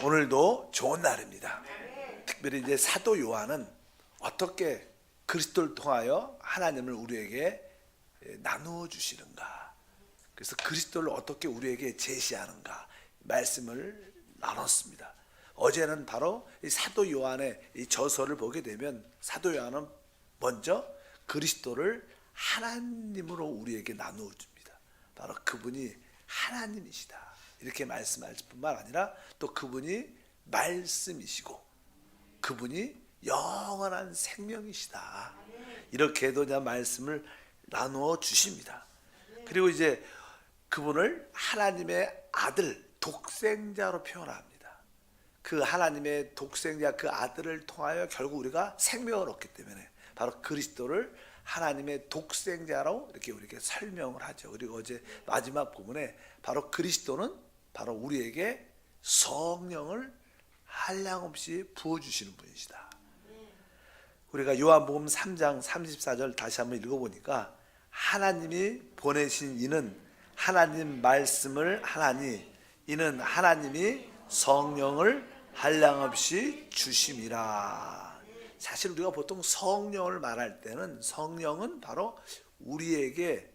오늘도 좋은 날입니다. 특별히 이제 사도 요한은 어떻게 그리스도를 통하여 하나님을 우리에게 나누어 주시는가, 그래서 그리스도를 어떻게 우리에게 제시하는가 말씀을 나눴습니다. 어제는 바로 이 사도 요한의 이 저서를 보게 되면 사도 요한은 먼저 그리스도를 하나님으로 우리에게 나누어 줍니다. 바로 그분이 하나님이시다 이렇게 말씀할 뿐만 아니라 또 그분이 말씀이시고 그분이 영원한 생명이시다 이렇게도 그냥 말씀을 나누어 주십니다. 그리고 이제 그분을 하나님의 아들 독생자로 표현합니다. 그 하나님의 독생자 그 아들을 통하여 결국 우리가 생명을 얻기 때문에 바로 그리스도를 하나님의 독생자로 이렇게 우리에게 설명을 하죠. 그리고 어제 마지막 부분에 바로 그리스도는 바로 우리에게 성령을 한량없이 부어주시는 분이시다. 우리가 요한복음 3장 34절 다시 한번 읽어보니까 하나님이 보내신 이는 하나님 말씀을 하나니 이는 하나님이 성령을 한량없이 주심이라. 사실 우리가 보통 성령을 말할 때는 성령은 바로 우리에게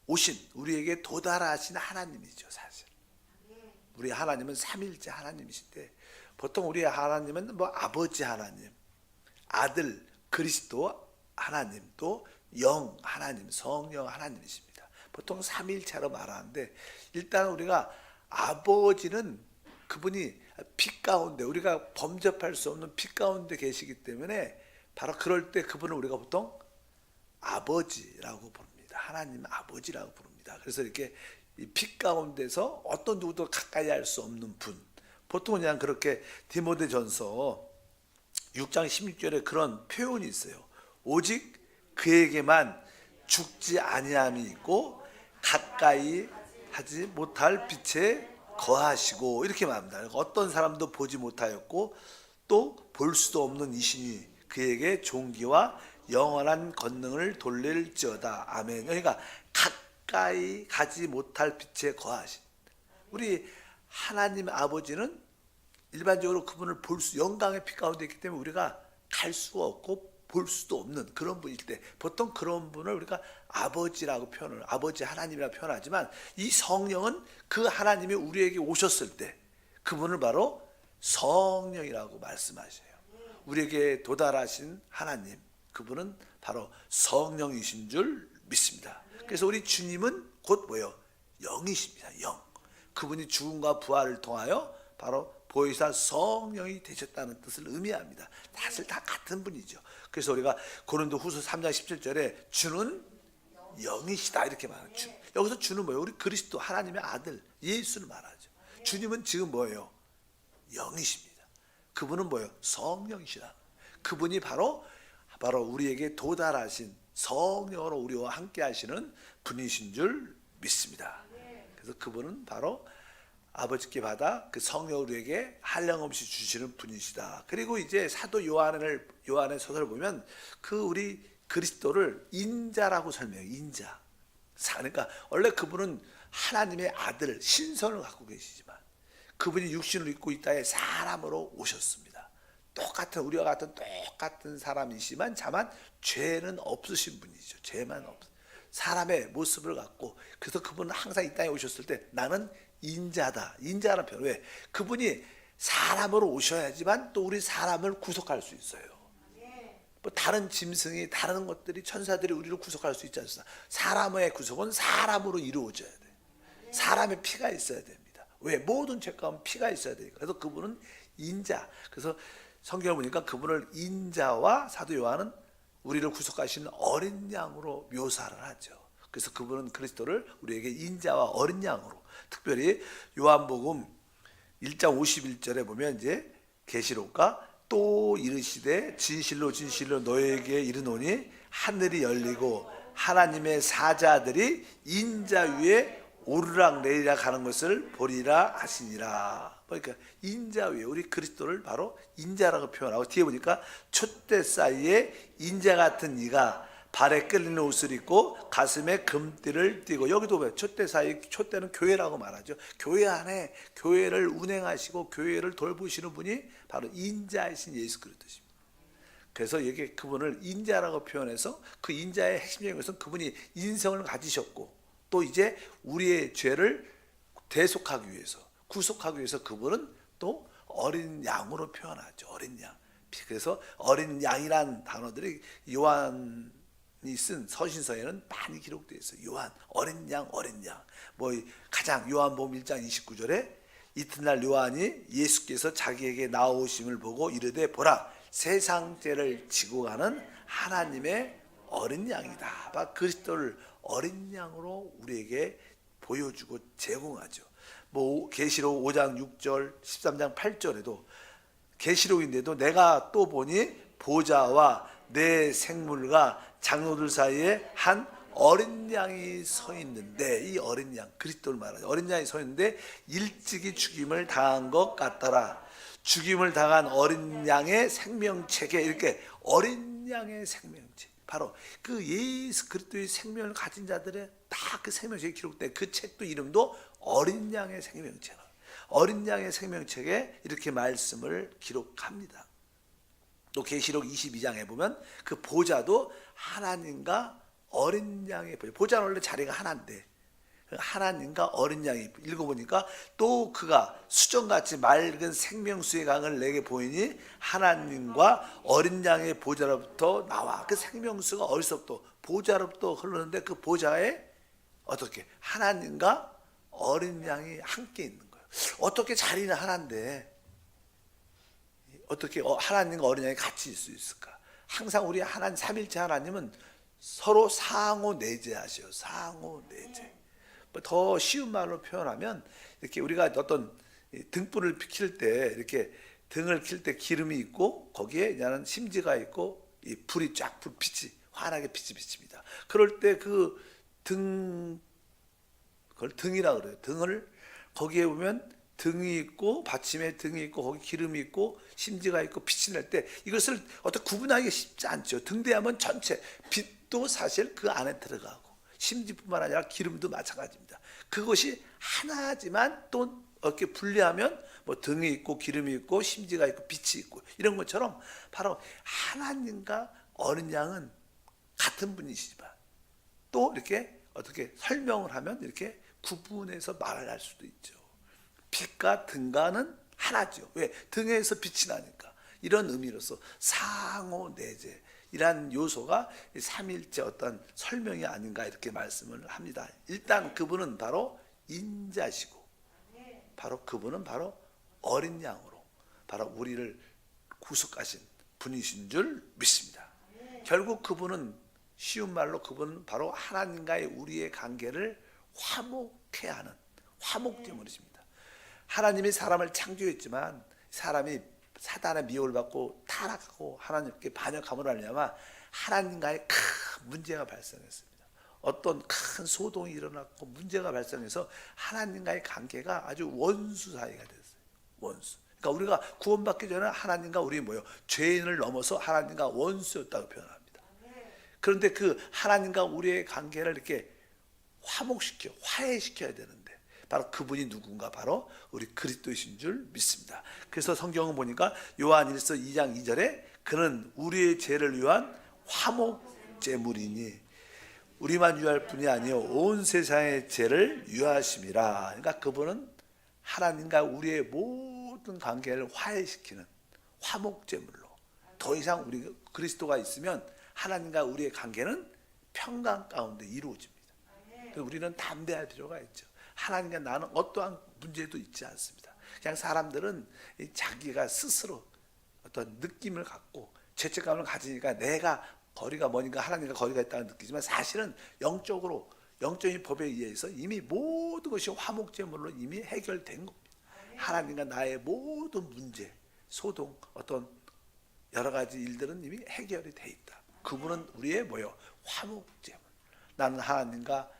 오신 우리에게 도달하신 하나님이죠. 사실 우리 하나님은 삼일째 하나님이신데 보통 우리 하나님은 뭐 아버지 하나님, 아들 그리스도 하나님, 또 영 하나님, 성령 하나님이십니다. 보통 삼일체로 말하는데 일단 우리가 아버지는 그분이 빛 가운데 우리가 범접할 수 없는 빛 가운데 계시기 때문에 바로 그럴 때 그분을 우리가 보통 아버지라고 부릅니다. 하나님 아버지라고 부릅니다. 그래서 이렇게 이 빛 가운데서 어떤 누구도 가까이 할 수 없는 분, 보통 그냥 그렇게 디모데전서 6장 16절에 그런 표현이 있어요. 오직 그에게만 죽지 아니함이 있고 가까이 하지 못할 빛에 거하시고 이렇게 말합니다. 어떤 사람도 보지 못하였고 또 볼 수도 없는 이신이 그에게 존귀와 영원한 권능을 돌릴지어다. 아멘. 그러니까 가까이 가지 못할 빛에 거하신 우리 하나님 아버지는 일반적으로 그분을 볼 수 영광의 빛 가운데 있기 때문에 우리가 갈 수가 없고 볼 수도 없는 그런 분일 때 보통 그런 분을 우리가 아버지라고 표현을 아버지 하나님이라고 표현하지만 이 성령은 그 하나님이 우리에게 오셨을 때 그분을 바로 성령이라고 말씀하셔요. 우리에게 도달하신 하나님 그분은 바로 성령이신 줄 믿습니다. 그래서 우리 주님은 곧 뭐예요? 영이십니다. 영. 그분이 죽음과 부활을 통하여 바로 보혜사 성령이 되셨다는 뜻을 의미합니다. 사실 다 같은 분이죠. 그래서 우리가 고린도후서 3장 17절에 주는 영이시다 이렇게 말하죠. 주. 여기서 주는 뭐예요? 우리 그리스도 하나님의 아들 예수를 말하죠. 주님은 지금 뭐예요? 영이십니다. 그분은 뭐예요? 성령이시다. 그분이 바로 우리에게 도달하신 성령으로 우리와 함께 하시는 분이신 줄 믿습니다. 그래서 그분은 바로 아버지께 받아 그 성령을 우리에게 한량없이 주시는 분이시다. 그리고 이제 사도 요한의 소설을 보면 그 우리 그리스도를 인자라고 설명해요. 인자. 그러니까 원래 그분은 하나님의 아들 신선을 갖고 계시지만 그분이 육신을 입고 이 땅에 사람으로 오셨습니다. 똑같은 우리와 같은 똑같은 사람이시만 다만 죄는 없으신 분이죠. 죄만 없. 사람의 모습을 갖고 그래서 그분은 항상 이 땅에 오셨을 때 나는 인자다. 인자라는 표현. 왜? 그분이 사람으로 오셔야지만 또 우리 사람을 구속할 수 있어요. 뭐 다른 짐승이 다른 것들이 천사들이 우리를 구속할 수 있지 않습니까? 사람의 구속은 사람으로 이루어져야 돼요. 사람의 피가 있어야 됩니다. 왜? 모든 죄 가운데 피가 있어야 되니까. 그래서 그분은 인자. 그래서 성경을 보니까 그분을 인자와 사도 요한은 우리를 구속하시는 어린 양으로 묘사를 하죠. 그래서 그분은 그리스도를 우리에게 인자와 어린 양으로 특별히 요한복음 1장 51절에 보면 이제 계시록과 또 이르시되 진실로 진실로 너에게 이르노니 하늘이 열리고 하나님의 사자들이 인자 위에 오르락내리락 하는 것을 보리라 하시니라. 그러니까 인자 위에 우리 그리스도를 바로 인자라고 표현하고 뒤에 보니까 촛대 사이에 인자 같은 이가 발에 끌리는 옷을 입고 가슴에 금띠를 띠고, 여기도 왜 촛대 사이, 촛대는 교회라고 말하죠. 교회 안에 교회를 운행하시고 교회를 돌보시는 분이 바로 인자이신 예수 그리스도십니다. 그래서 이게 그분을 인자라고 표현해서 그 인자의 핵심적인 것은 그분이 인성을 가지셨고 또 이제 우리의 죄를 대속하기 위해서, 구속하기 위해서 그분은 또 어린 양으로 표현하죠. 어린 양. 그래서 어린 양이란 단어들이 요한이 쓴 서신서에는 많이 기록되어 있어요. 요한, 어린 양, 어린 양. 뭐 가장 요한복음 1장 29절에 이튿날 요한이 예수께서 자기에게 나오심을 보고 이르되 보라, 세상 죄를 지고 가는 하나님의 어린 양이다. 막 그리스도를 어린 양으로 우리에게 보여주고 제공하죠. 뭐 계시록 5장 6절, 13장 8절에도 계시록인데도 내가 또 보니 보좌와 내 생물과 장로들 사이에 한 어린 양이 서 있는데, 이 어린 양, 그리스도를 말하죠. 어린 양이 서 있는데 일찍이 죽임을 당한 것 같더라. 죽임을 당한 어린 양의 생명책에, 이렇게 어린 양의 생명책, 바로 그 예수 그리스도의 생명을 가진 자들의 다 그 생명책에 기록된 그 책도 이름도 어린 양의 생명책. 어린 양의 생명책에 이렇게 말씀을 기록합니다. 또 계시록 22장에 보면 그 보좌도 하나님과 어린 양의 보좌. 보좌는 원래 자리가 하나인데 하나님과 어린 양이, 읽어보니까 또 그가 수정같이 맑은 생명수의 강을 내게 보이니 하나님과 어린 양의 보좌로부터 나와. 그 생명수가 어디서부터? 보좌로부터 흐르는데 그 보좌에 어떻게? 하나님과 어린 양이 함께 있는 거예요. 어떻게 자리는 하나인데 어떻게 하나님과 어린 양이 같이 있을 수 있을까? 항상 우리 하나님 삼일체 하나님은 서로 상호 내재하셔요. 상호 내재. 더 쉬운 말로 표현하면 이렇게 우리가 어떤 등불을 켤 때 이렇게 등을 켤 때 기름이 있고 거기에 이제는 심지가 있고 이 불이 쫙 빛이 환하게 빛이 비칩니다. 그럴 때 그 그걸 등이라 그래요. 등을 거기에 보면 등이 있고 받침에 등이 있고 거기 기름이 있고 심지가 있고 빛이 날 때 이것을 어떻게 구분하기 쉽지 않죠. 등대하면 전체 빛도 사실 그 안에 들어가고 심지뿐만 아니라 기름도 마찬가지입니다. 그것이 하나지만 또 이렇게 분리하면 뭐 등이 있고 기름이 있고 심지가 있고 빛이 있고 이런 것처럼 바로 하나님과 어린 양은 같은 분이시지만 또 이렇게 어떻게 설명을 하면 이렇게 구분해서 말을 할 수도 있죠. 빛과 등과는 하나죠. 왜? 등에서 빛이 나니까. 이런 의미로서 상호 내재 이란 요소가 삼일째 어떤 설명이 아닌가 이렇게 말씀을 합니다. 일단 그분은 바로 인자시고 바로 그분은 바로 어린 양으로 바로 우리를 구속하신 분이신 줄 믿습니다. 결국 그분은 쉬운 말로 그분은 바로 하나님과의 우리의 관계를 화목케 하는 화목제물이십니다. 하나님이 사람을 창조했지만 사람이 사단의 미혹을 받고 타락하고 하나님께 반역함으로 말미암아 하나님과의 큰 문제가 발생했습니다. 어떤 큰 소동이 일어났고 문제가 발생해서 하나님과의 관계가 아주 원수 사이가 됐어요. 원수. 그러니까 우리가 구원받기 전에 하나님과 우리 뭐요? 죄인을 넘어서 하나님과 원수였다고 표현합니다. 그런데 그 하나님과 우리의 관계를 이렇게 화목시켜 화해시켜야 되는데 바로 그분이 누군가? 바로 우리 그리스도이신 줄 믿습니다. 그래서 성경을 보니까 요한일서 2장 2절에 그는 우리의 죄를 위한 화목제물이니 우리만 유할 뿐이 아니요 온 세상의 죄를 유하심이라. 그러니까 그분은 하나님과 우리의 모든 관계를 화해시키는 화목제물로 더 이상 우리 그리스도가 있으면 하나님과 우리의 관계는 평강 가운데 이루어집니다. 우리는 담대할 필요가 있죠. 하나님과 나는 어떠한 문제도 있지 않습니다. 그냥 사람들은 자기가 스스로 어떤 느낌을 갖고 죄책감을 가지니까 내가 거리가 머니까 하나님과 거리가 있다고 느끼지만 사실은 영적으로 영적인 법에 의해서 이미 모든 것이 화목제물로 이미 해결된 겁니다. 하나님과 나의 모든 문제, 소동, 어떤 여러 가지 일들은 이미 해결이 돼 있다. 그분은 우리의 뭐요? 화목제물. 나는 하나님과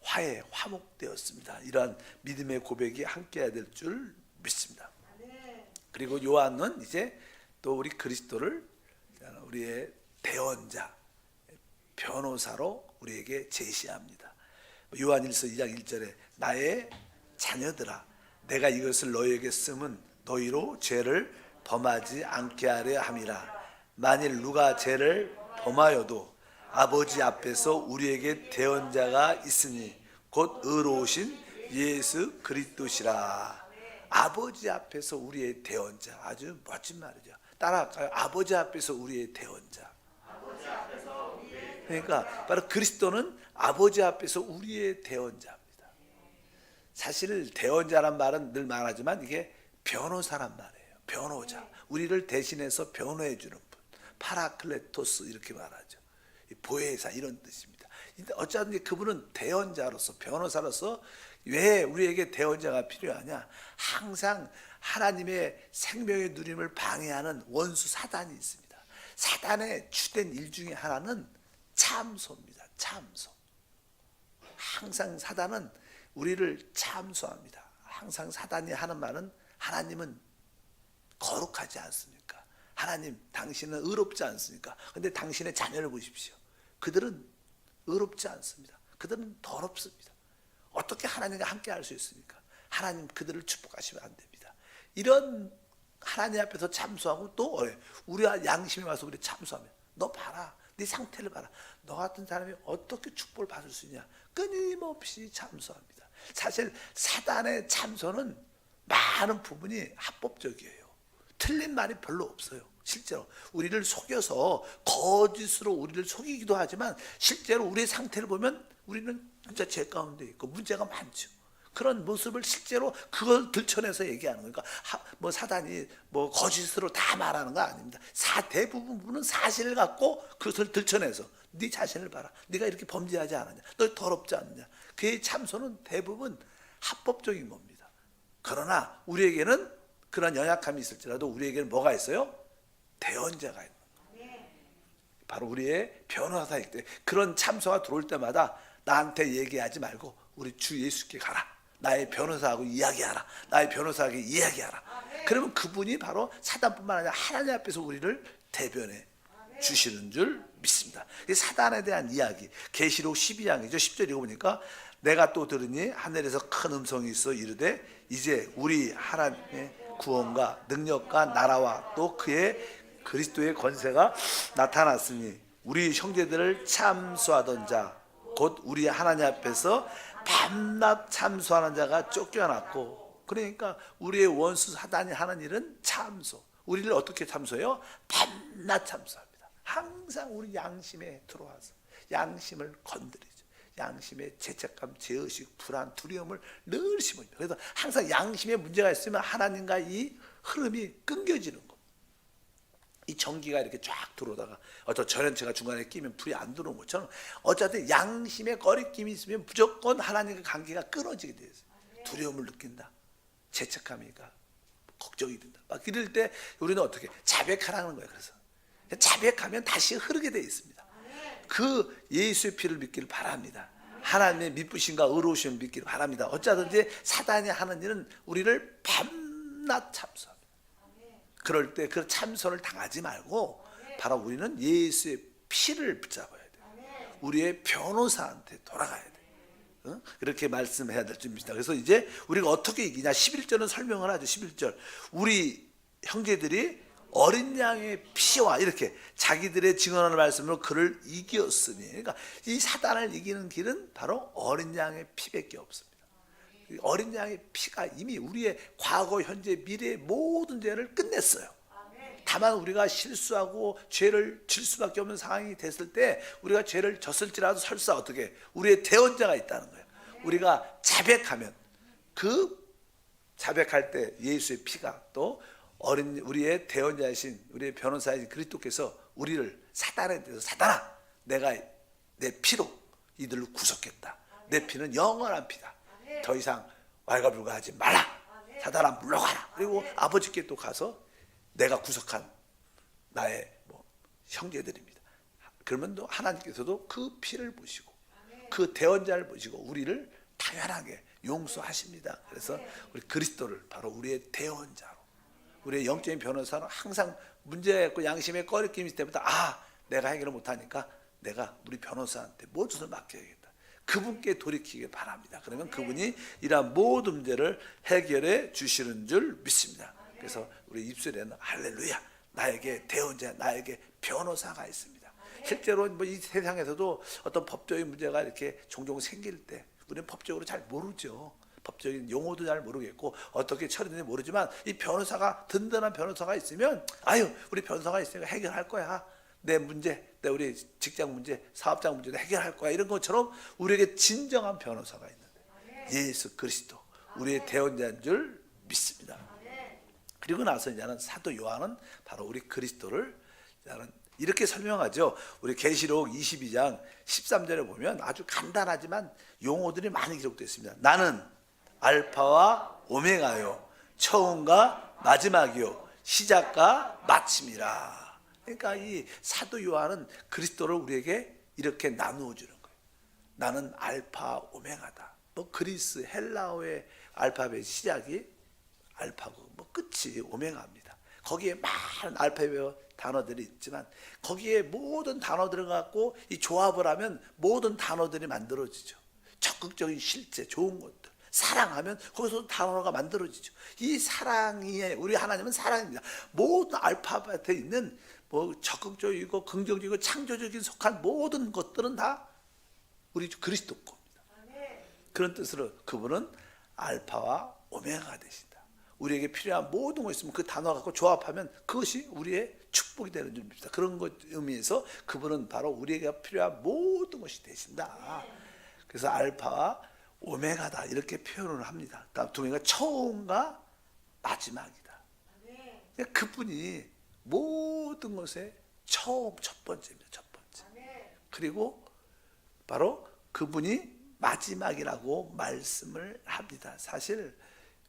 화해, 화목되었습니다. 이러한 믿음의 고백이 함께해야 될 줄 믿습니다. 그리고 요한은 이제 또 우리 그리스도를 우리의 대언자, 변호사로 우리에게 제시합니다. 요한일서 2장 1절에 나의 자녀들아 내가 이것을 너희에게 쓰면 너희로 죄를 범하지 않게 하려 함이라. 만일 누가 죄를 범하여도 아버지 앞에서 우리에게 대언자가 있으니 곧 의로우신 예수 그리스도시라. 아버지 앞에서 우리의 대언자. 아주 멋진 말이죠. 따라할까요? 아버지 앞에서 우리의 대언자. 그러니까 바로 그리스도는 아버지 앞에서 우리의 대언자입니다. 사실 대언자란 말은 늘 말하지만 이게 변호사란 말이에요. 변호자. 우리를 대신해서 변호해 주는 분. 파라클레토스 이렇게 말하죠. 보혜사 이런 뜻입니다. 어쩌든지 그분은 대언자로서 변호사로서 왜 우리에게 대언자가 필요하냐? 항상 하나님의 생명의 누림을 방해하는 원수 사단이 있습니다. 사단의 주된 일 중에 하나는 참소입니다. 참소. 항상 사단은 우리를 참소합니다. 항상 사단이 하는 말은 하나님은 거룩하지 않습니까? 하나님 당신은 의롭지 않습니까? 그런데 당신의 자녀를 보십시오. 그들은 의롭지 않습니다. 그들은 더럽습니다. 어떻게 하나님과 함께 할 수 있습니까? 하나님 그들을 축복하시면 안 됩니다. 이런 하나님 앞에서 참소하고 또 우리와 양심에 와서 우리 참소하면 너 봐라. 네 상태를 봐라. 너 같은 사람이 어떻게 축복을 받을 수 있냐. 끊임없이 참소합니다. 사실 사단의 참소는 많은 부분이 합법적이에요. 틀린 말이 별로 없어요. 실제로 우리를 속여서 거짓으로 우리를 속이기도 하지만 실제로 우리의 상태를 보면 우리는 진짜 죄 가운데 있고 문제가 많죠. 그런 모습을 실제로 그걸 들춰내서 얘기하는 거니까 뭐 사단이 뭐 거짓으로 다 말하는 거 아닙니다. 대부분은 사실을 갖고 그것을 들춰내서 네 자신을 봐라. 네가 이렇게 범죄하지 않았냐. 너 더럽지 않느냐. 그의 참소는 대부분 합법적인 겁니다. 그러나 우리에게는 그런 연약함이 있을지라도 우리에게는 뭐가 있어요? 대언자가 있는 거예요. 바로 우리의 변호사이기 때문에 그런 참소가 들어올 때마다 나한테 얘기하지 말고 우리 주 예수께 가라. 나의 변호사하고 이야기하라. 나의 변호사에게 이야기하라. 그러면 그분이 바로 사단뿐만 아니라 하나님 앞에서 우리를 대변해 주시는 줄 믿습니다. 사단에 대한 이야기 계시록 12장이죠. 10절 읽어보니까 내가 또 들으니 하늘에서 큰 음성이 있어 이르되 이제 우리 하나님의 구원과 능력과 나라와 또 그의 그리스도의 권세가 나타났으니 우리 형제들을 참소하던 자 곧 우리 하나님 앞에서 밤낮 참소하는 자가 쫓겨났고, 그러니까 우리의 원수 사단이 하는 일은 참소. 우리를 어떻게 참소해요? 밤낮 참소합니다. 항상 우리 양심에 들어와서 양심을 건드리죠. 양심의 죄책감, 죄의식, 불안, 두려움을 늘 심어줍니다. 그래서 항상 양심에 문제가 있으면 하나님과 이 흐름이 끊겨지는 겁니다. 이 전기가 이렇게 쫙 들어오다가 어떤 전원체가 중간에 끼면 불이 안 들어오는 것처럼 어쨌든 양심에 꺼리낌이 있으면 무조건 하나님과 관계가 끊어지게 되어 있어요. 두려움을 느낀다. 죄책감이니까 걱정이 된다. 막 이럴 때 우리는 어떻게 자백하라는 거예요. 그래서 자백하면 다시 흐르게 되어 있습니다. 그 예수의 피를 믿기를 바랍니다. 하나님의 미쁘심과 의로우심을 믿기를 바랍니다. 어쩌든지 사단이 하는 일은 우리를 밤낮 참소합니다. 그럴 때 그 참소를 당하지 말고 바로 우리는 예수의 피를 붙잡아야 돼요. 우리의 변호사한테 돌아가야 돼요. 그렇게 말씀해야 될 줄입니다. 그래서 이제 우리가 어떻게 이기냐 11절은 설명을 하죠. 11절 우리 형제들이 어린 양의 피와 이렇게 자기들의 증언하는 말씀으로 그를 이겼으니, 그러니까 이 사단을 이기는 길은 바로 어린 양의 피밖에 없습니다. 어린 양의 피가 이미 우리의 과거, 현재, 미래의 모든 죄를 끝냈어요. 다만 우리가 실수하고 죄를 질 수밖에 없는 상황이 됐을 때 우리가 죄를 졌을지라도 설사 어떻게 우리의 대언자가 있다는 거예요. 우리가 자백하면 그 자백할 때 예수의 피가 또 어린 우리의 대언자이신 우리의 변호사이신 그리스도께서 우리를 사단에 대해서 사단아 내가 내 피로 이들을 구속했다. 내 피는 영원한 피다. 더 이상 왈가불가하지 말라. 사단아 물러가라. 그리고 아버지께 또 가서 내가 구속한 나의 형제들입니다. 그러면 또 하나님께서도 그 피를 보시고 그 대언자를 보시고 우리를 당연하게 용서하십니다. 그래서 우리 그리스도를 바로 우리의 대언자로, 우리의 영적인 변호사는 항상 문제가 있고 양심에 꺼리낌이 있을 때부터 내가 해결을 못하니까 내가 우리 변호사한테 모든 것을 맡겨야겠다. 그분께 돌이키길 바랍니다. 그러면 그분이 이러한 모든 문제를 해결해 주시는 줄 믿습니다. 그래서 우리 입술에는 할렐루야, 나에게 대언자, 나에게 변호사가 있습니다. 실제로 뭐 이 세상에서도 어떤 법적인 문제가 이렇게 종종 생길 때 우리는 법적으로 잘 모르죠. 법적인 용어도 잘 모르겠고 어떻게 처리되는지 모르지만 이 변호사가, 든든한 변호사가 있으면 아유, 우리 변호사가 있으니까 해결할 거야. 내 문제, 내 우리 직장 문제, 사업장 문제도 해결할 거야. 이런 것처럼 우리에게 진정한 변호사가 있는데 예수 그리스도 우리의 대언자인 줄 믿습니다. 그리고 나서 이제는 사도 요한은 바로 우리 그리스도를 이렇게 설명하죠. 우리 계시록 22장 13절에 보면 아주 간단하지만 용어들이 많이 기록되어 있습니다. 나는 알파와 오메가요, 처음과 마지막이요, 시작과 마침이라. 그러니까 이 사도 요한은 그리스도를 우리에게 이렇게 나누어 주는 거예요. 나는 알파 오메가다. 뭐 그리스 헬라어의 알파벳 시작이 알파고 뭐 끝이 오메가입니다. 거기에 많은 알파벳 단어들이 있지만 거기에 모든 단어들을 갖고 이 조합을 하면 모든 단어들이 만들어지죠. 적극적인 실제 좋은 것들, 사랑하면 거기서 단어가 만들어지죠. 이 사랑이, 우리 하나님은 사랑입니다. 모든 알파벳에 있는 뭐 적극적이고 긍정적이고 창조적인 속한 모든 것들은 다 우리 그리스도 겁니다. 그런 뜻으로 그분은 알파와 오메가가 되신다. 우리에게 필요한 모든 것이 있으면 그 단어 갖고 조합하면 그것이 우리의 축복이 되는 줄 믿습니다. 그런 것 의미에서 그분은 바로 우리에게 필요한 모든 것이 되신다. 그래서 알파와 오메가다 이렇게 표현을 합니다. 다음 두 개가 처음과 마지막이다. 그분이 모든 것의 처음, 첫 번째입니다. 첫 번째. 그리고 바로 그분이 마지막이라고 말씀을 합니다. 사실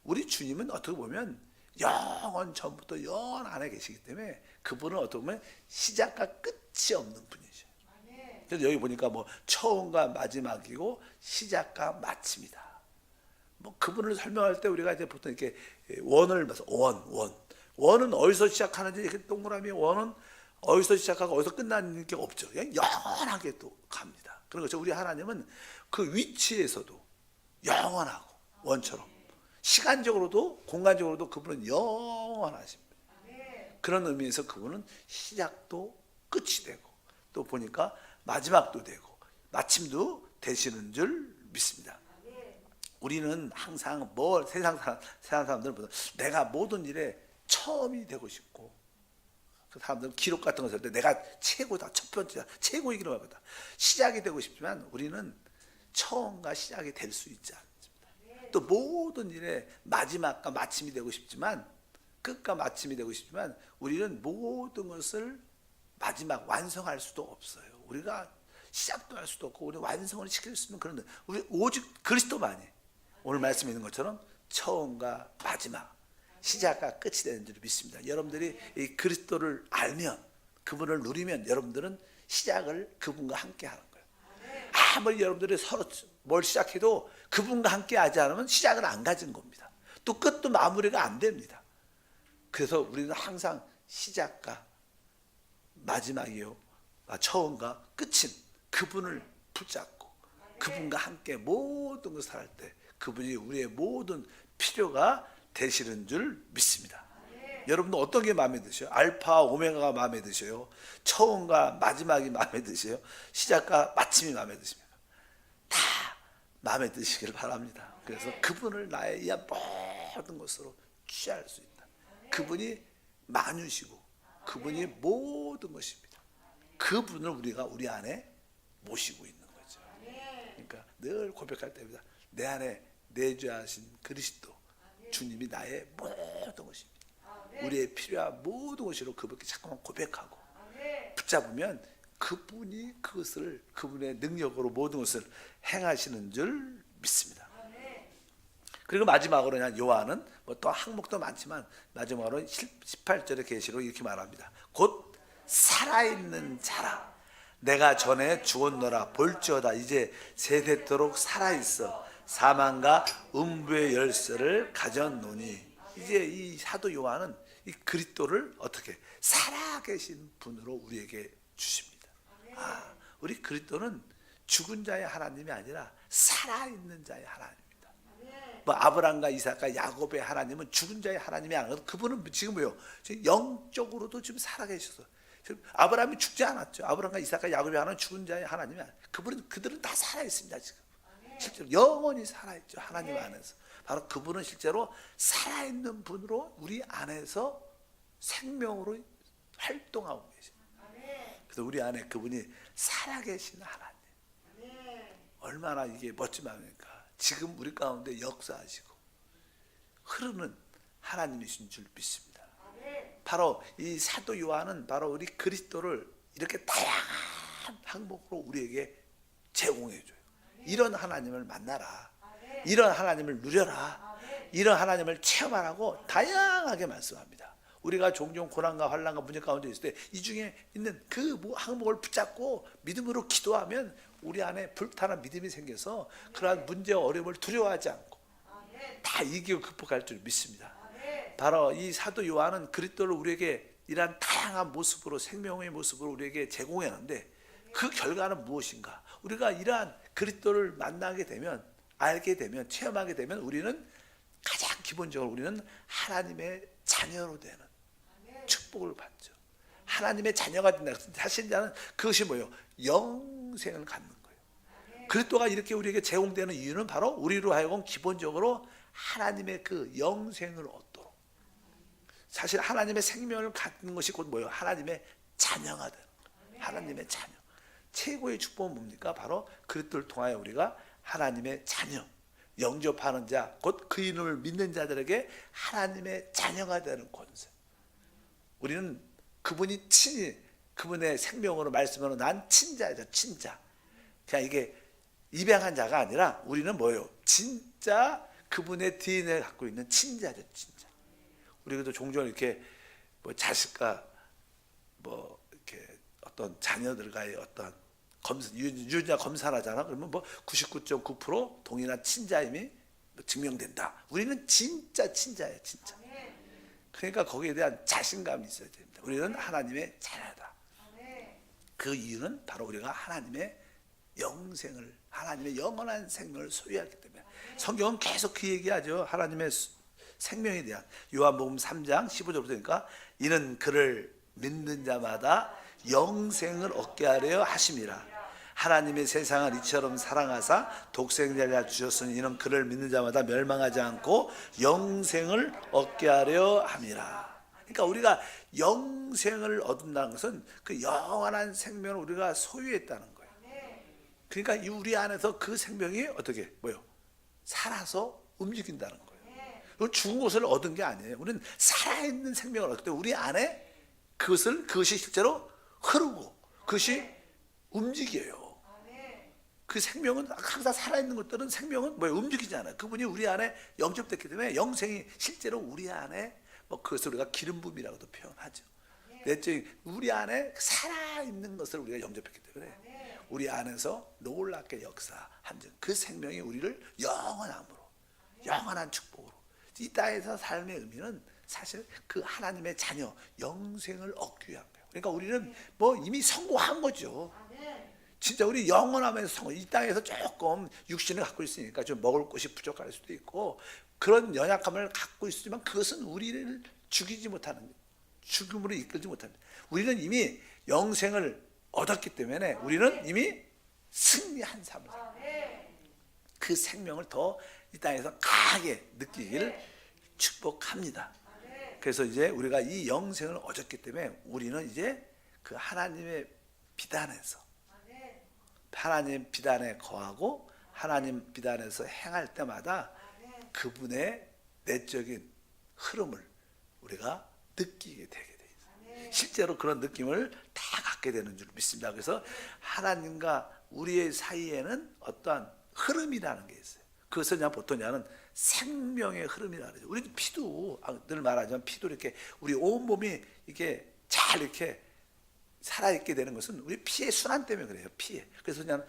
우리 주님은 어떻게 보면 영원 전부터 영원 안에 계시기 때문에 그분은 어떻게 보면 시작과 끝이 없는 분이죠. 그래서 여기 보니까 뭐 처음과 마지막이고 시작과 마침이다. 뭐 그분을 설명할 때 우리가 이제 보통 이렇게 원을 봐서 원은 어디서 시작하는지 이렇게 동그라미 원은 어디서 시작하고 어디서 끝나는 게 없죠. 그냥 영원하게 또 갑니다. 그런 거죠. 우리 하나님은 그 위치에서도 영원하고 원처럼 시간적으로도 공간적으로도 그분은 영원하십니다. 그런 의미에서 그분은 시작도 끝이 되고 또 보니까 마지막도 되고 마침도 되시는 줄 믿습니다. 우리는 항상 세상 사람들은 내가 모든 일에 처음이 되고 싶고 그 사람들은 기록 같은 거 쓸 때 내가 최고다, 첫 번째다, 최고이기로 하거든. 시작이 되고 싶지만 우리는 처음과 시작이 될 수 있지 않습니다. 또 모든 일에 마지막과 마침이 되고 싶지만 끝과 마침이 되고 싶지만 우리는 모든 것을 마지막 완성할 수도 없어요. 우리가 시작도 할 수도 없고 우리 완성을 시킬 수 있는 그런 우리 오직 그리스도만이 오늘 말씀에 있는 것처럼 처음과 마지막 시작과 끝이 되는 줄 믿습니다. 여러분들이 이 그리스도를 알면 그분을 누리면 여러분들은 시작을 그분과 함께 하는 거예요. 아무리 여러분들이 서로 뭘 시작해도 그분과 함께 하지 않으면 시작을 안 가진 겁니다. 또 끝도 마무리가 안 됩니다. 그래서 우리는 항상 시작과 마지막이요, 처음과 끝인 그분을 붙잡고 그분과 함께 모든 것을 할 때 그분이 우리의 모든 필요가 되시는 줄 믿습니다. 여러분도 어떤 게 마음에 드셔요? 알파 오메가가 마음에 드셔요? 처음과 마지막이 마음에 드세요? 시작과 마침이 마음에 드십니까? 다 마음에 드시길 바랍니다. 그래서 그분을 나의 이 모든 것으로 취할 수 있다. 그분이 만유시고 그분이 모든 것입니다. 그분을 우리가 우리 안에 모시고 있는 거죠. 그러니까 늘 고백할 때입니다. 내 안에 내주하신 그리스도 주님이 나의 모든 것입니다. 우리의 필요한 모든 것으로 그분께 자꾸만 고백하고 붙잡으면 그분이 그것을 그분의 능력으로 모든 것을 행하시는 줄 믿습니다. 그리고 마지막으로 요한은 뭐 또 항목도 많지만 마지막으로 18절의 계시로 이렇게 말합니다. 곧 살아있는 자라 내가 전에 죽었노라 볼지어다 이제 세대토록 살아있어 사망과 음부의 열쇠를 가졌노니. 이제 이 사도 요한은 이 그리스도를 어떻게 살아계신 분으로 우리에게 주십니다. 우리 그리스도는 죽은 자의 하나님이 아니라 살아있는 자의 하나님입니다. 뭐 아브라함과 이삭과 야곱의 하나님은 죽은 자의 하나님이 아니라 그분은 지금 뭐요? 영적으로도 지금 살아계셔서 지금 아브라함이 죽지 않았죠. 아브라함과 이삭과 야곱의 하나님은 죽은 자의 하나님이 아니라 그들은 다 살아있습니다. 지금 실제로 영원히 살아있죠. 하나님 안에서. 바로 그분은 실제로 살아있는 분으로 우리 안에서 생명으로 활동하고 계십니다. 그래서 우리 안에 그분이 살아계신 하나님. 얼마나 이게 멋지합니까? 지금 우리 가운데 역사하시고 흐르는 하나님이신 줄 믿습니다. 바로 이 사도 요한은 바로 우리 그리스도를 이렇게 다양한 항목으로 우리에게 제공해줘요. 이런 하나님을 만나라, 이런 하나님을 누려라, 이런 하나님을 체험하라고 다양하게 말씀합니다. 우리가 종종 고난과 환난과 문제 가운데 있을 때 이 중에 있는 그 항목을 붙잡고 믿음으로 기도하면 우리 안에 불타는 믿음이 생겨서 그러한 문제와 어려움을 두려워하지 않고 다 이기고 극복할 줄 믿습니다. 바로 이 사도 요한은 그리스도를 우리에게 이러한 다양한 모습으로 생명의 모습으로 우리에게 제공했는데 그 결과는 무엇인가? 우리가 이러한 그리스도를 만나게 되면, 알게 되면, 체험하게 되면 우리는 가장 기본적으로 우리는 하나님의 자녀로 되는 축복을 받죠. 하나님의 자녀가 된다. 사실 그것이 뭐예요? 영생을 갖는 거예요. 그리스도가 이렇게 우리에게 제공되는 이유는 바로 우리로 하여금 기본적으로 하나님의 그 영생을 얻도록, 사실 하나님의 생명을 갖는 것이 곧 뭐예요? 하나님의 자녀가 되는 거예요. 하나님의 자녀. 최고의 축복은 뭡니까? 바로 그리스도를 통하여 우리가 하나님의 자녀, 영접하는 자, 곧 그 이름을 믿는 자들에게 하나님의 자녀가 되는 권세. 우리는 그분이 친히 그분의 생명으로 말씀으로 난 친자죠. 친자. 그냥 이게 입양한 자가 아니라 우리는 뭐예요? 진짜 그분의 DNA를 갖고 있는 친자죠. 친자. 우리도 종종 이렇게 뭐 자식과 뭐 이렇게 어떤 자녀들과의 어떤 유전자 검사를 하잖아. 그러면 뭐 99.9% 동일한 친자임이 증명된다. 우리는 진짜 친자예요. 진짜. 그러니까 거기에 대한 자신감이 있어야 됩니다. 우리는 하나님의 자녀다. 그 이유는 바로 우리가 하나님의 영생을, 하나님의 영원한 생명을 소유하기 때문에. 성경은 계속 그 얘기하죠. 하나님의 생명에 대한. 요한복음 3장 15절부터 보니까 이는 그를 믿는 자마다 영생을 얻게 하려 하심이라. 하나님의 세상을 이처럼 사랑하사 독생자를 주셨으니 이는 그를 믿는 자마다 멸망하지 않고 영생을 얻게 하려 함이라. 그러니까 우리가 영생을 얻는다는 것은 그 영원한 생명을 우리가 소유했다는 거예요. 그러니까 우리 안에서 그 생명이 어떻게 뭐요? 살아서 움직인다는 거예요. 죽은 것을 얻은 게 아니에요. 우리는 살아있는 생명을 얻기 때문에 우리 안에 그것이 실제로 흐르고 그것이 움직여요. 그 생명은 항상 살아있는 것들은 생명은 뭐예요? 움직이지 않아요. 그분이 우리 안에 영접됐기 때문에 영생이 실제로 우리 안에 뭐 그것을 우리가 기름 부음이라고도 표현하죠. 내적인 우리 안에 살아있는 것을 우리가 영접했기 때문에 우리 안에서 놀랍게 역사한 그 생명이 우리를 영원함으로, 영원한 축복으로, 이 땅에서 삶의 의미는 사실 그 하나님의 자녀 영생을 얻기 위한 거예요. 그러니까 우리는 뭐 이미 성공한 거죠. 진짜 우리 영원하면서 성공. 이 땅에서 조금 육신을 갖고 있으니까 좀 먹을 것이 부족할 수도 있고 그런 연약함을 갖고 있지만 그것은 우리를 죽이지 못하는, 죽음으로 이끌지 못하는. 우리는 이미 영생을 얻었기 때문에 우리는 이미 승리한 삶을 살아요. 그 생명을 더 이 땅에서 강하게 느끼기를 축복합니다. 그래서 이제 우리가 이 영생을 얻었기 때문에 우리는 이제 그 하나님의 비단에서, 하나님 비단에 거하고 하나님 비단에서 행할 때마다 그분의 내적인 흐름을 우리가 느끼게 되게 돼 있어요. 실제로 그런 느낌을 다 갖게 되는 줄 믿습니다. 그래서 하나님과 우리의 사이에는 어떠한 흐름이라는 게 있어요. 그것을 그냥 보통 그냥 생명의 흐름이라고 그러죠. 우리 피도 늘 말하지만 피도 이렇게 우리 온 몸이 이게 잘 이렇게 살아있게 되는 것은 우리 피의 순환 때문에 그래요. 피에. 그래서 그냥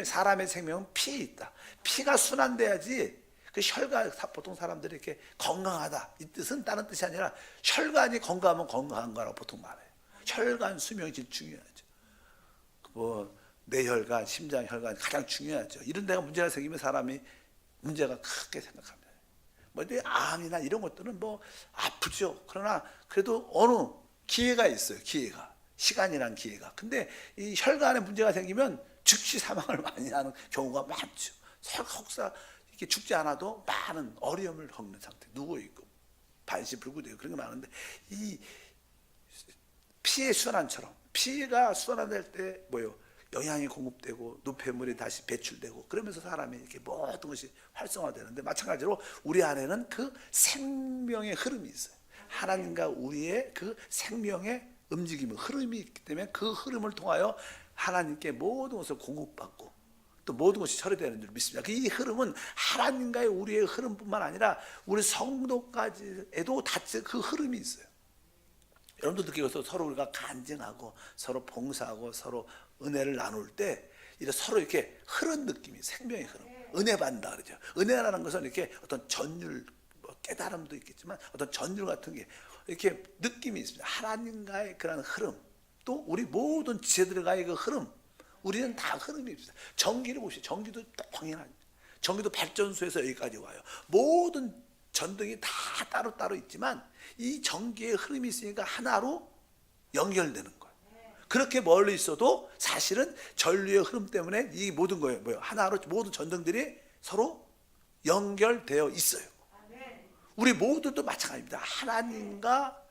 사람의 생명은 피에 있다. 피가 순환돼야지 그 혈관, 보통 사람들이 이렇게 건강하다 이 뜻은 다른 뜻이 아니라 혈관이 건강하면 건강한 거라고 보통 말해요. 혈관 수명이 제일 중요하죠. 뭐 뇌혈관, 심장 혈관 가장 중요하죠. 이런 데가 문제가 생기면 사람이 문제가 크게 생각합니다. 뭐 암이나 이런 것들은 뭐 아프죠. 그러나 그래도 어느 기회가 있어요. 기회가, 시간이란 기회가. 근데 이 혈관에 문제가 생기면 즉시 사망을 많이 하는 경우가 많죠. 설사 이렇게 죽지 않아도 많은 어려움을 겪는 상태, 누워 있고 반신불구되고 그런 게 많은데, 이 피의 순환처럼 피가 순환될 때 뭐요? 영양이 공급되고 노폐물이 다시 배출되고 그러면서 사람이 이렇게 모든 것이 활성화되는데, 마찬가지로 우리 안에는 그 생명의 흐름이 있어요. 하나님과 우리의 그 생명의 움직임, 흐름이 있기 때문에 그 흐름을 통하여 하나님께 모든 것을 공급받고 또 모든 것이 처리되는 줄 믿습니다. 이 흐름은 하나님과의 우리의 흐름뿐만 아니라 우리 성도까지에도 다 그 흐름이 있어요. 여러분도 느끼고서 서로 우리가 간증하고 서로 봉사하고 서로 은혜를 나눌 때 서로 이렇게 흐른 느낌이, 생명의 흐름, 은혜 받는다 그러죠. 은혜라는 것은 이렇게 어떤 전율, 뭐 깨달음도 있겠지만 어떤 전율 같은 게 이렇게 느낌이 있습니다. 하나님과의 그런 흐름, 또 우리 모든 지체들과의 그 흐름, 우리는 다 흐름이 있습니다. 전기를 보시죠. 전기도 당연하죠. 전기도 발전소에서 여기까지 와요. 모든 전등이 다 따로따로 있지만 이 전기의 흐름이 있으니까 하나로 연결되는 거예요. 그렇게 멀리 있어도 사실은 전류의 흐름 때문에 이 모든 거예요. 뭐예요? 하나로 모든 전등들이 서로 연결되어 있어요. 우리 모두도 마찬가지입니다.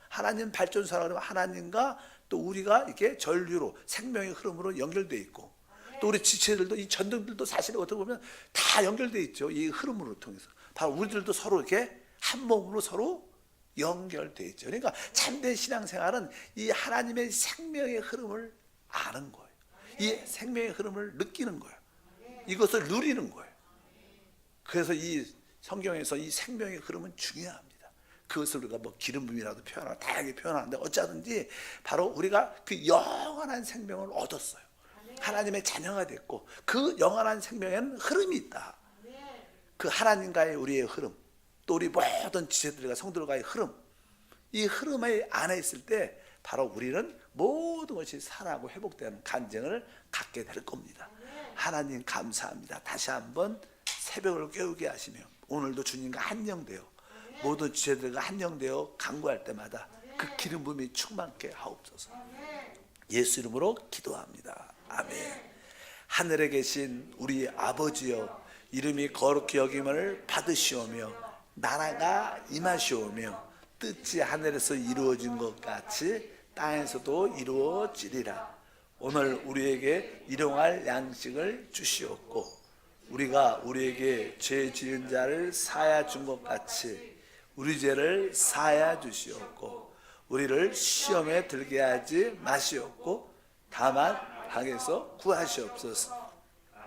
하나님 발전소라고 하면 하나님과 또 우리가 이렇게 전류로 생명의 흐름으로 연결되어 있고, 또 우리 지체들도 이 전등들도 사실 어떻게 보면 다 연결되어 있죠. 이 흐름으로 통해서 바로 우리들도 서로 이렇게 한 몸으로 서로 연결되어 있죠. 그러니까 참된 신앙생활은 이 하나님의 생명의 흐름을 아는 거예요. 이 생명의 흐름을 느끼는 거예요. 이것을 누리는 거예요. 그래서 이 성경에서 이 생명의 흐름은 중요합니다. 그것을 우리가 뭐 기름 부음이라도 표현하고 다양하게 표현하는데, 어쩌든지 바로 우리가 그 영원한 생명을 얻었어요. 하나님의 자녀가 됐고 그 영원한 생명에는 흐름이 있다. 그 하나님과의 우리의 흐름, 또 우리 모든 지체들과 성도들과의 흐름, 이 흐름 안에 있을 때 바로 우리는 모든 것이 살아나고 회복되는 간증을 갖게 될 겁니다. 하나님 감사합니다. 다시 한번 새벽을 깨우게 하시며 오늘도 주님과 한영되어 모든 지체들과 한영되어 간구할 때마다 그 기름 부음이 충만케 하옵소서. 예수 이름으로 기도합니다. 아멘. 하늘에 계신 우리 아버지여, 이름이 거룩히 여김을 받으시오며 나라가 임하시오며 뜻이 하늘에서 이루어진 것 같이 땅에서도 이루어지리라. 오늘 우리에게 일용할 양식을 주시옵고 우리가 우리에게 죄 지은 자를 사하여 준 것 같이 우리 죄를 사하여 주시옵고 우리를 시험에 들게 하지 마시옵고 다만 악에서 구하시옵소서.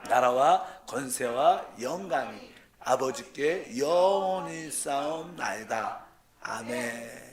나라와 권세와 영광이 아버지께 영원히 쌓옵나이다. 아멘.